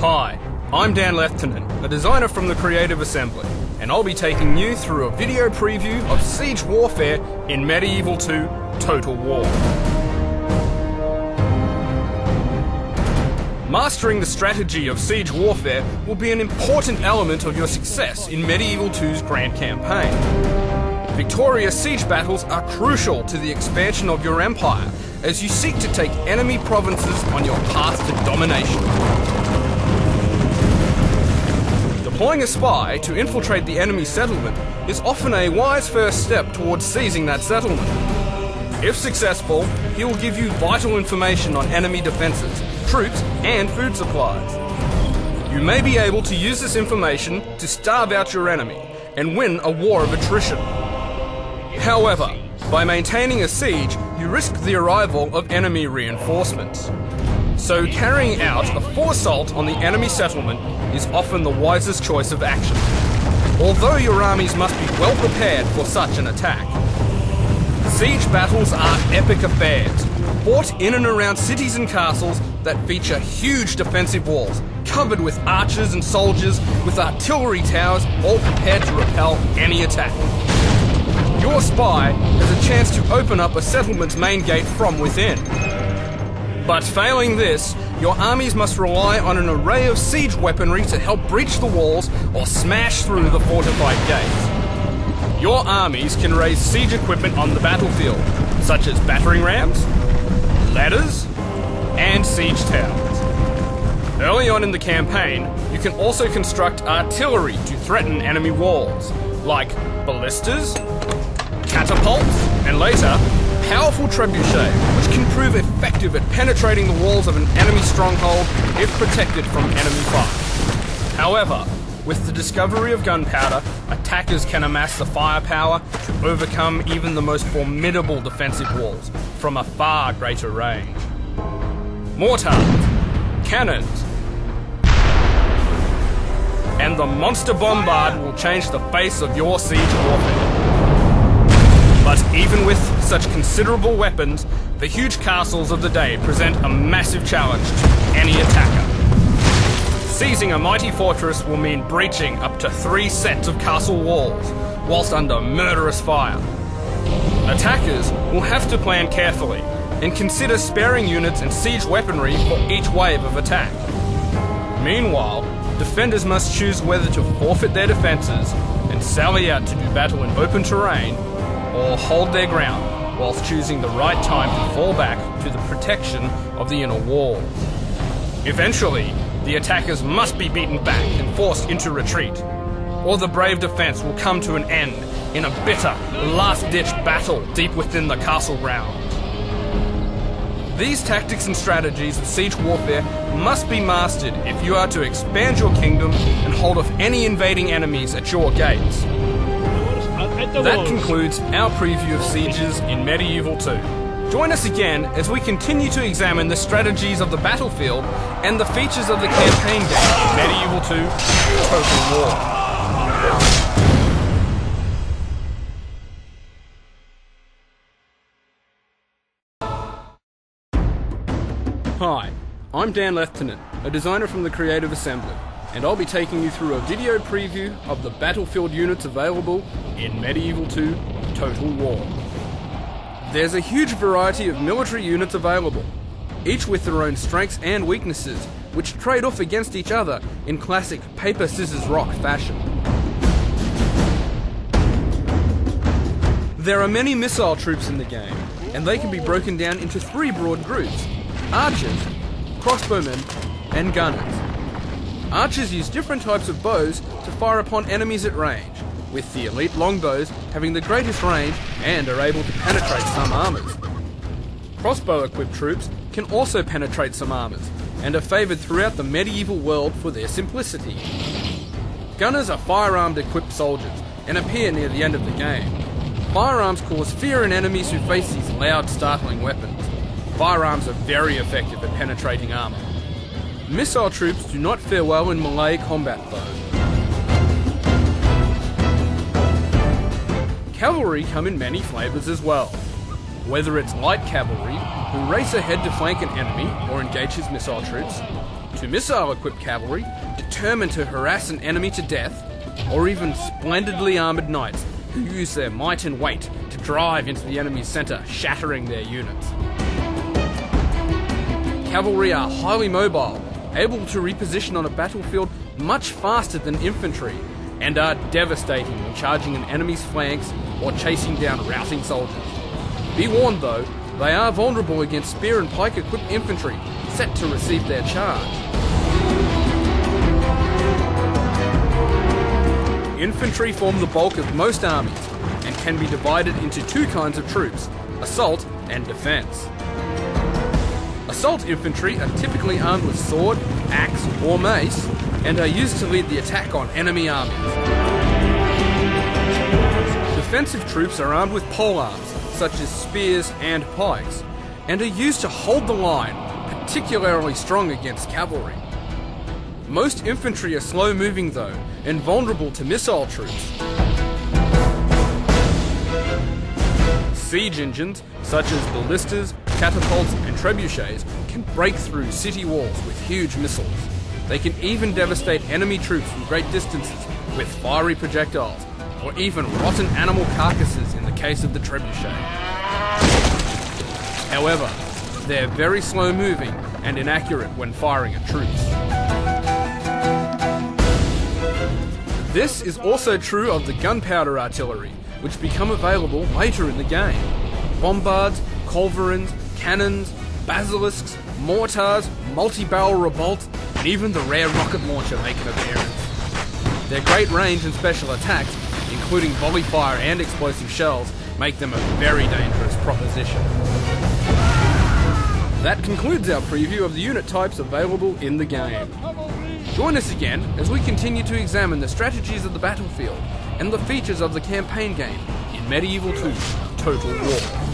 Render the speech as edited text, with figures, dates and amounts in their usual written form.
Hi, I'm Dan Lieutenant, a designer from the Creative Assembly, and I'll be taking you through a video preview of Siege Warfare in Medieval 2 Total War. Mastering the strategy of Siege Warfare will be an important element of your success in Medieval 2's Grand Campaign. Victorious siege battles are crucial to the expansion of your empire as you seek to take enemy provinces on your path to domination. Deploying a spy to infiltrate the enemy settlement is often a wise first step towards seizing that settlement. If successful, he will give you vital information on enemy defences, troops and food supplies. You may be able to use this information to starve out your enemy and win a war of attrition. However, by maintaining a siege, you risk the arrival of enemy reinforcements. So carrying out a full assault on the enemy settlement is often the wisest choice of action, although your armies must be well prepared for such an attack. Siege battles are epic affairs, fought in and around cities and castles that feature huge defensive walls, covered with archers and soldiers with artillery towers all prepared to repel any attack. Your spy has a chance to open up a settlement's main gate from within. But failing this, your armies must rely on an array of siege weaponry to help breach the walls or smash through the fortified gates. Your armies can raise siege equipment on the battlefield, such as battering rams, ladders, and siege towers. Early on in the campaign, you can also construct artillery to threaten enemy walls, like ballistas, catapults, and later, powerful trebuchet, which can prove effective at penetrating the walls of an enemy stronghold if protected from enemy fire. However, with the discovery of gunpowder, attackers can amass the firepower to overcome even the most formidable defensive walls from a far greater range. Mortars, cannons, and the monster bombard will change the face of your siege warfare. But even with such considerable weapons, the huge castles of the day present a massive challenge to any attacker. Seizing a mighty fortress will mean breaching up to 3 sets of castle walls, whilst under murderous fire. Attackers will have to plan carefully and consider sparing units and siege weaponry for each wave of attack. Meanwhile, defenders must choose whether to forfeit their defences and sally out to do battle in open terrain, or hold their ground whilst choosing the right time to fall back to the protection of the inner walls. Eventually, the attackers must be beaten back and forced into retreat, or the brave defence will come to an end in a bitter, last-ditch battle deep within the castle grounds. These tactics and strategies of siege warfare must be mastered if you are to expand your kingdom and hold off any invading enemies at your gates. That concludes our preview of sieges in Medieval 2. Join us again as we continue to examine the strategies of the battlefield and the features of the campaign game in Medieval 2 Total War. Hi, I'm Dan Lieutenant, a designer from the Creative Assembly, and I'll be taking you through a video preview of the battlefield units available in Medieval 2 Total War. There's a huge variety of military units available, each with their own strengths and weaknesses, which trade off against each other in classic paper, scissors, rock fashion. There are many missile troops in the game, and they can be broken down into 3 broad groups: archers, crossbowmen, and gunners. Archers use different types of bows to fire upon enemies at range, with the elite longbows having the greatest range and are able to penetrate some armours. Crossbow-equipped troops can also penetrate some armours, and are favoured throughout the medieval world for their simplicity. Gunners are firearm-equipped soldiers, and appear near the end of the game. Firearms cause fear in enemies who face these loud, startling weapons. Firearms are very effective at penetrating armour. Missile troops do not fare well in melee combat though. Cavalry come in many flavours as well. Whether it's light cavalry, who race ahead to flank an enemy or engage his missile troops, to missile-equipped cavalry, determined to harass an enemy to death, or even splendidly armoured knights who use their might and weight to drive into the enemy's centre, shattering their units. Cavalry are highly mobile, able to reposition on a battlefield much faster than infantry, and are devastating when charging an enemy's flanks or chasing down routing soldiers. Be warned though, they are vulnerable against spear and pike equipped infantry, set to receive their charge. Infantry form the bulk of most armies, and can be divided into two kinds of troops, assault and defence. Assault infantry are typically armed with sword, axe or mace, and are used to lead the attack on enemy armies. Defensive troops are armed with polearms, such as spears and pikes, and are used to hold the line, particularly strong against cavalry. Most infantry are slow-moving though, and vulnerable to missile troops. Siege engines, such as ballistas, catapults and trebuchets, can break through city walls with huge missiles. They can even devastate enemy troops from great distances with fiery projectiles, or even rotten animal carcasses in the case of the trebuchet. However, they're very slow-moving and inaccurate when firing at troops. This is also true of the gunpowder artillery, which become available later in the game. Bombards, culverins, cannons, basilisks, mortars, multi-barrel revolts, and even the rare rocket launcher make an appearance. Their great range and special attacks, including volley fire and explosive shells, make them a very dangerous proposition. That concludes our preview of the unit types available in the game. Join us again as we continue to examine the strategies of the battlefield and the features of the campaign game in Medieval 2 Total War.